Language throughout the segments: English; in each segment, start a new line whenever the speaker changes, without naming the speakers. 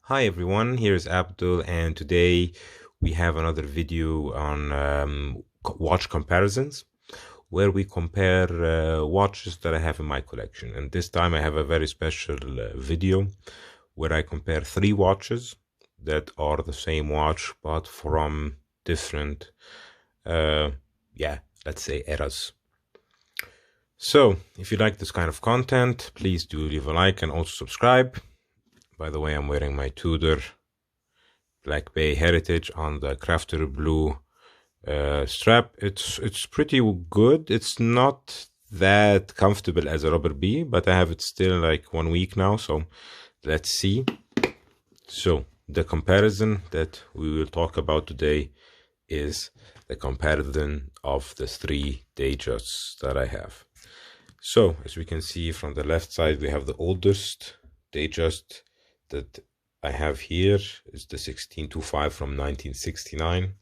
Hi everyone, here's Abdul, and today we have another video on watch comparisons where we compare watches that I have in my collection. And this time I have a very special video where I compare three watches that are the same watch but from different, let's say eras. So if you like this kind of content, please do leave a like and also subscribe. By the way, I'm wearing my Tudor Black Bay Heritage on the Crafter Blue strap. It's pretty good. It's not that comfortable as a rubber B, but I have it still like 1 week now, so let's see. So the comparison that we will talk about today is the comparison of the three Datejusts that I have. So as we can see from the left side, we have the oldest Datejust that I have here is the 1625 from 1969.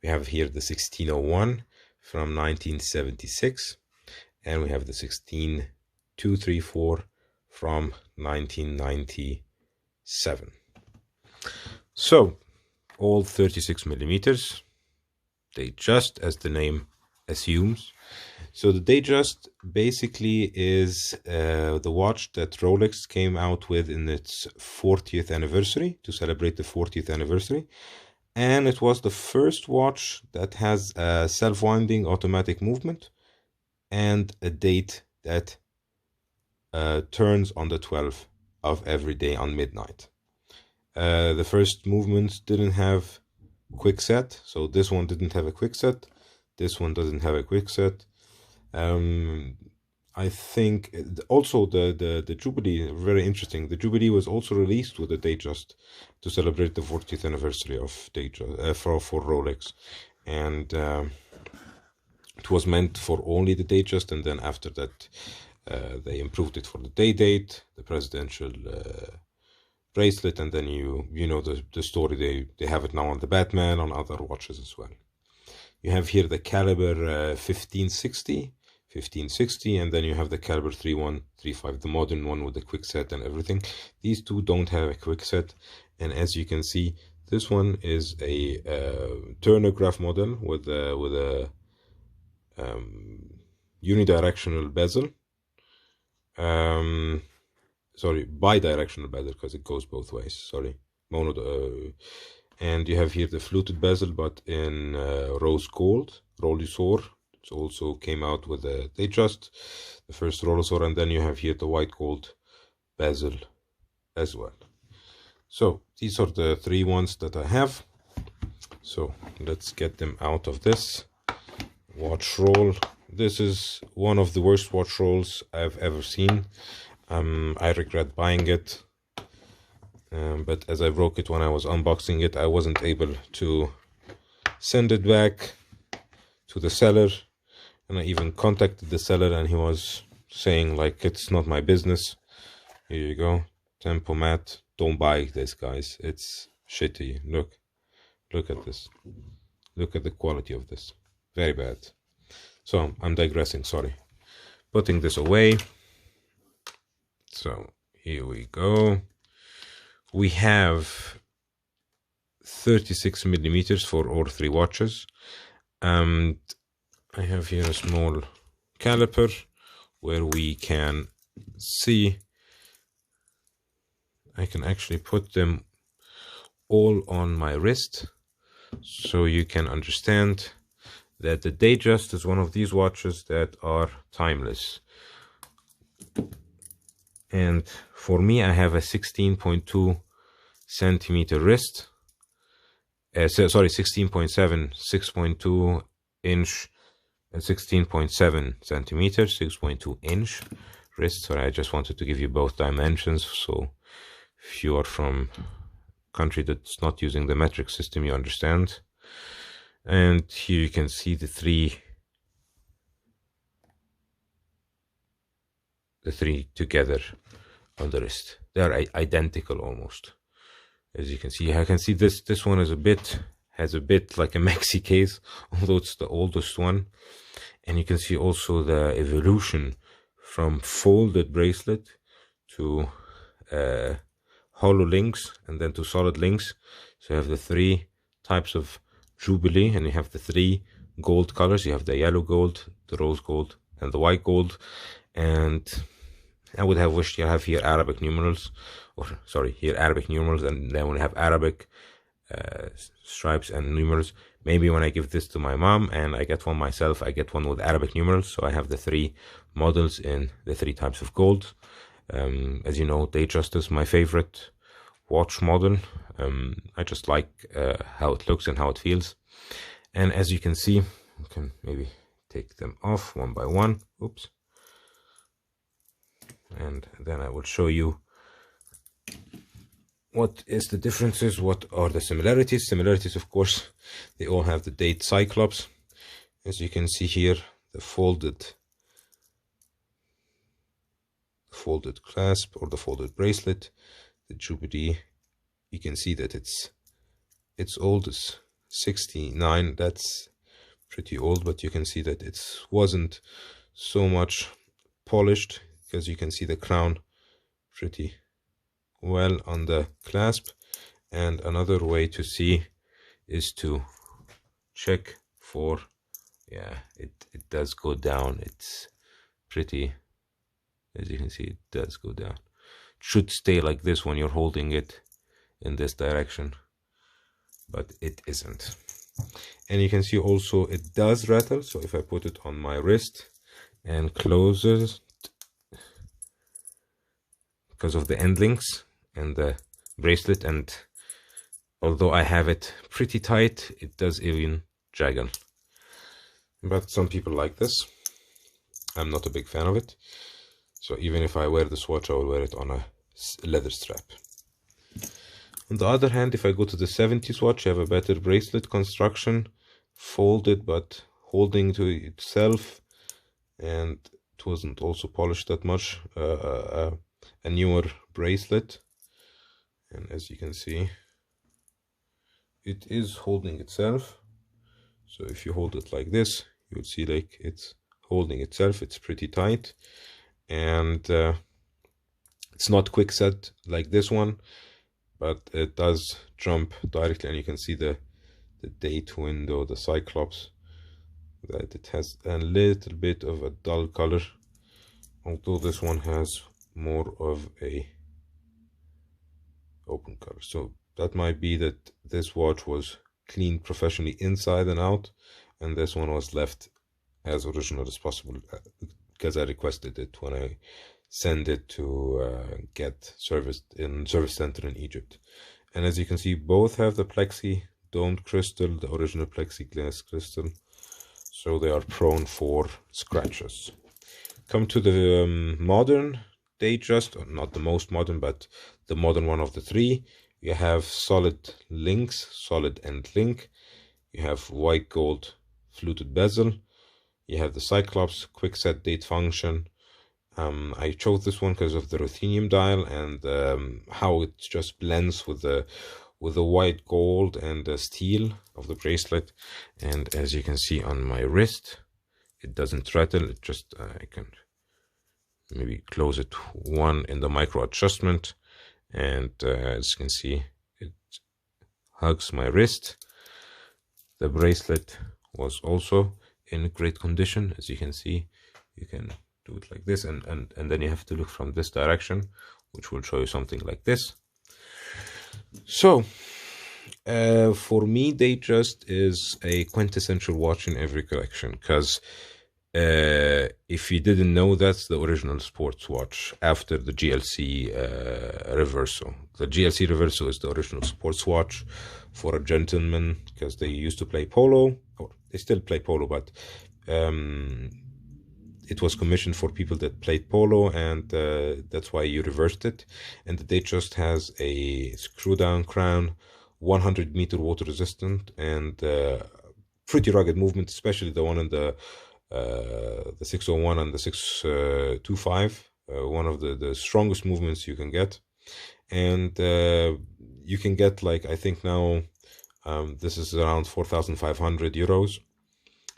We have here the 1601 from 1976, and we have the 16234 from 1997. So all 36 millimeters, Datejust as the name assumes. So the Datejust basically is the watch that Rolex came out with in its 40th anniversary, to celebrate the 40th anniversary. And it was the first watch that has a self-winding automatic movement and a date that turns on the 12th of every day on midnight. The first movements didn't have quick set, so this one didn't have a quick set. This one doesn't have a quick set. I think also the Jubilee, very interesting. The Jubilee was also released with the Datejust to celebrate the 40th anniversary of Datejust for Rolex, and it was meant for only the Datejust, and then after that they improved it for the date, the presidential bracelet, and then you know the story. They have it now on the Batman, on other watches as well. You have here the caliber 1560, and then you have the caliber 3135, the modern one with the quick set and everything. These two don't have a quick set, and as you can see, this one is a turnograph model with a unidirectional bezel. Sorry, bidirectional bezel, because it goes both ways. Sorry, and you have here the fluted bezel, but in rose gold, Rolisor. It also came out with a Datejust, the first Rolisor, and then you have here the white gold bezel as well. So these are the three ones that I have. So let's get them out of this watch roll. This is one of the worst watch rolls I've ever seen. I regret buying it. But as I broke it when I was unboxing it, I wasn't able to send it back to the seller, and I even contacted the seller, and he was saying like, it's not my business. Here you go, Tempomat. Don't buy this, guys. It's shitty. Look at this. Look at the quality of this. Very bad. So I'm digressing, sorry. Putting this away. So here we go. We have 36 millimeters for all three watches, and I have here a small caliper where we can see. I can actually put them all on my wrist so you can understand that the Datejust is one of these watches that are timeless. And for me, I have a 16.2 centimeter wrist. Sorry, 16.7, 6.2 inch, and 16.7 centimeters, 6.2 inch wrist. Sorry, I just wanted to give you both dimensions, so if you are from a country that's not using the metric system, you understand. And here you can see the three together on the wrist. They are identical almost. As you can see, I can see this one is has a bit like a maxi case, although it's the oldest one. And you can see also the evolution from folded bracelet to hollow links and then 2 solid links. So you have the 3 types of Jubilee, and you have the 3 gold colors. You have the yellow gold, the rose gold, and the white gold. And I would have wished you have here Arabic numerals, or sorry, here Arabic numerals, and then we have Arabic stripes and numerals. Maybe when I give this to my mom and I get one myself, I get one with Arabic numerals. So I have the 3 models in the 3 types of gold. As you know, Datejust is my favorite watch model. I just like how it looks and how it feels. And as you can see, you can maybe take them off one by one. Oops. And then I will show you what is the differences, what are the similarities. Similarities, of course, they all have the date cyclops. As you can see here, the folded clasp or the folded bracelet, the Jubilee. You can see that it's old, it's 69. That's pretty old, but you can see that it wasn't so much polished, because you can see the crown pretty well on the clasp. And another way to see is to check for, yeah, it does go down. It's pretty, as you can see, it does go down. It should stay like this when you're holding it in this direction, but it isn't. And you can see also it does rattle. So if I put it on my wrist and close it, because of the end links and the bracelet, and although I have it pretty tight, it does even jaggle. But some people like this. I'm not a big fan of it. So even if I wear this watch, I will wear it on a leather strap. On the other hand, if I go to the 70s watch, you have a better bracelet construction, folded but holding to itself, and it wasn't also polished that much. A newer bracelet, and as you can see, it is holding itself. So if you hold it like this, you would see like it's holding itself. It's pretty tight, and it's not quick set like this one, but it does jump directly, and you can see the date window, the cyclops, that it has a little bit of a dull color, although this one has more of a open color. So that might be that this watch was cleaned professionally inside and out, and this one was left as original as possible, because I requested it when I send it to get serviced in service center in Egypt. And as you can see, both have the plexi domed crystal, the original plexiglass crystal, so they are prone for scratches. Come to the modern Datejust, or not the most modern, but the modern one of the 3. You have solid links, solid end link. You have white gold fluted bezel. You have the cyclops quick set date function. I chose this one because of the ruthenium dial and how it just blends with the white gold and the steel of the bracelet. And as you can see on my wrist, it doesn't rattle. It just I can maybe close it one in the micro adjustment, and as you can see, it hugs my wrist. The bracelet was also in great condition. As you can see, you can do it like this, and then you have to look from this direction, which will show you something like this. So for me, Datejust is a quintessential watch in every collection, because if you didn't know, that's the original sports watch after the GLC Reverso. The GLC Reverso is the original sports watch for a gentleman, because they used to play polo, or they still play polo, but it was commissioned for people that played polo, and that's why you reversed it. And the Datejust has a screw down crown, 100-meter water resistant, and pretty rugged movement, especially the one in the 601 and the 625, one of the strongest movements you can get. And you can get, like, I think now this is around 4,500 euros.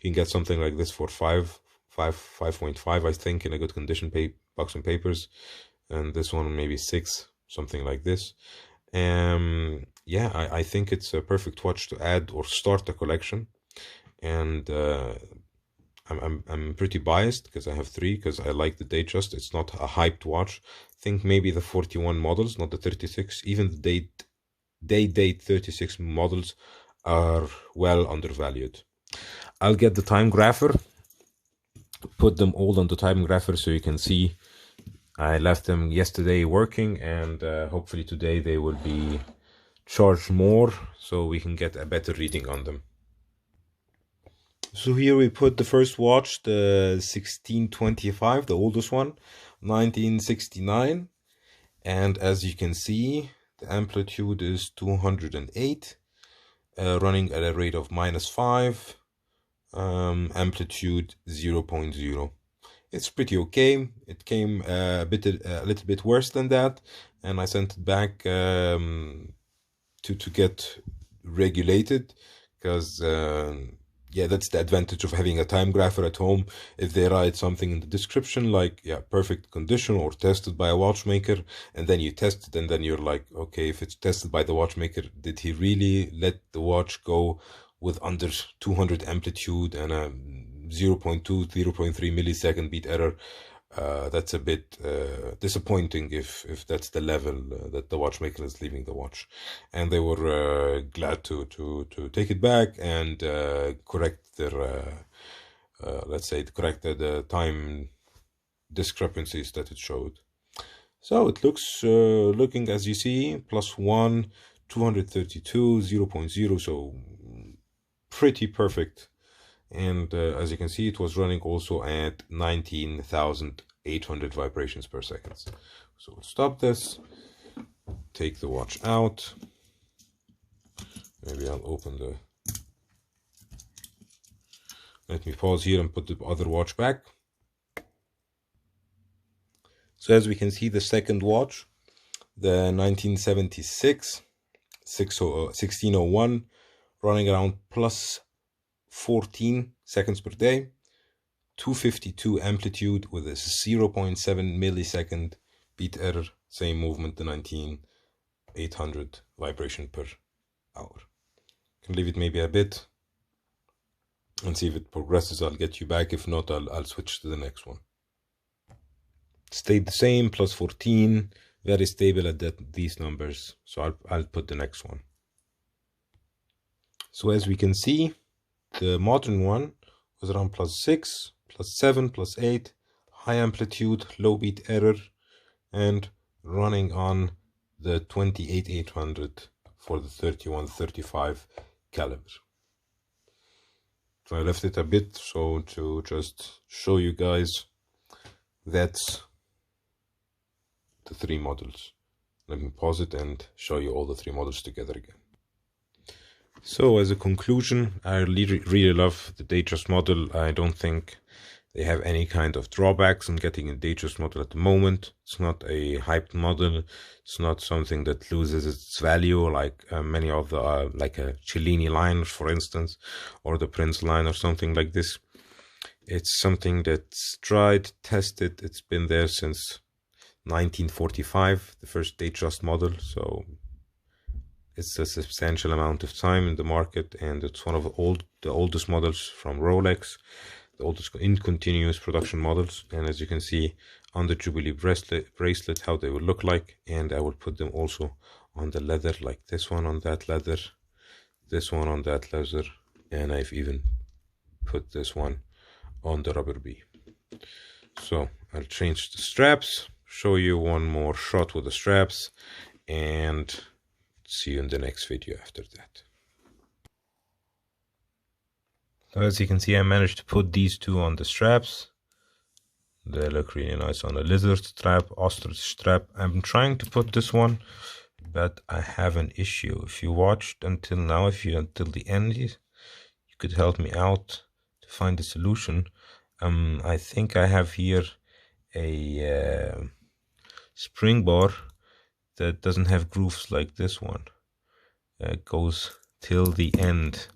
You can get something like this for 5.5, I think, in a good condition, box and papers. And this one maybe 6, something like this. Yeah, I think it's a perfect watch to add or start a collection. And I'm pretty biased because I have 3, because I like the Datejust. It's not a hyped watch. I think maybe the 41 models, not the 36. Even the Date 36 models are well undervalued. I'll get the time grapher, put them all on the time grapher so you can see. I left them yesterday working, and hopefully today they will be charged more so we can get a better reading on them. So here we put the first watch, the 1625, the oldest one, 1969. And as you can see, the amplitude is 208, running at a rate of -5, amplitude 0.0. It's pretty okay. It came a little bit worse than that, and I sent it back to get regulated, because yeah, that's the advantage of having a time grapher at home. If they write something in the description like, yeah, perfect condition or tested by a watchmaker, and then you test it, and then you're like, okay, if it's tested by the watchmaker, did he really let the watch go with under 200 amplitude and a 0.2, 0.3 millisecond beat error? That's a bit disappointing if that's the level that the watchmaker is leaving the watch. And they were glad to take it back and correct their let's say correct the time discrepancies that it showed. So it looks looking, as you see, +1, 232, 0.0, so pretty perfect. And as you can see, it was running also at 19,800 vibrations per second. So we'll stop this, take the watch out. Maybe I'll open the... Let me pause here and put the other watch back. So as we can see, the second watch, the 1976, 1601, running around +14 seconds per day, 252 amplitude with a 0.7 millisecond beat error, same movement, the 19,800 vibration per hour. Can leave it maybe a bit and see if it progresses. I'll get you back. If not, I'll switch to the next one. Stayed the same, +14, very stable at these numbers. So I'll put the next one. So as we can see, the modern one was around +6, +7, +8, high amplitude, low beat error, and running on the 28,800 for the 3135 caliber. So I left it a bit so to just show you guys that's the 3 models. Let me pause it and show you all the 3 models together again. So as a conclusion, I really love the Datejust model. I don't think they have any kind of drawbacks in getting a Datejust model at the moment. It's not a hyped model. It's not something that loses its value like many of the, like a Cellini line, for instance, or the Prince line or something like this. It's something that's tried, tested. It's been there since 1945, the first Datejust model. So it's a substantial amount of time in the market, and it's one of the oldest models from Rolex, the oldest in continuous production models. And as you can see on the Jubilee bracelet how they will look like, and I will put them also on the leather, like this one on that leather, this one on that leather, and I've even put this one on the rubber B. So I'll change the straps, show you one more shot with the straps, and see you in the next video after that. So as you can see, I managed to put these 2 on the straps. They look really nice on a lizard strap, ostrich strap. I'm trying to put this one, but I have an issue. If you watched until now, until the end, you could help me out to find the solution. I think I have here a spring bar that doesn't have grooves like this one. It goes till the end,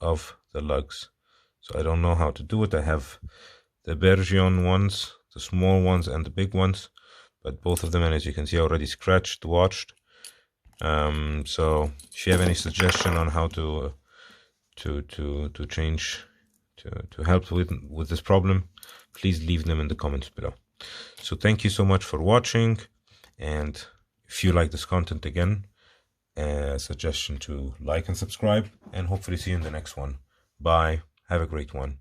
of the lugs. So I don't know how to do it. I have the Bergana ones, the small ones and the big ones, but both of them, and as you can see, already scratched, washed. So if you have any suggestion on how to change, to help with this problem, please leave them in the comments below. So thank you so much for watching, and if you like this content, again, a suggestion to like and subscribe, and hopefully see you in the next one. Bye. Have a great one.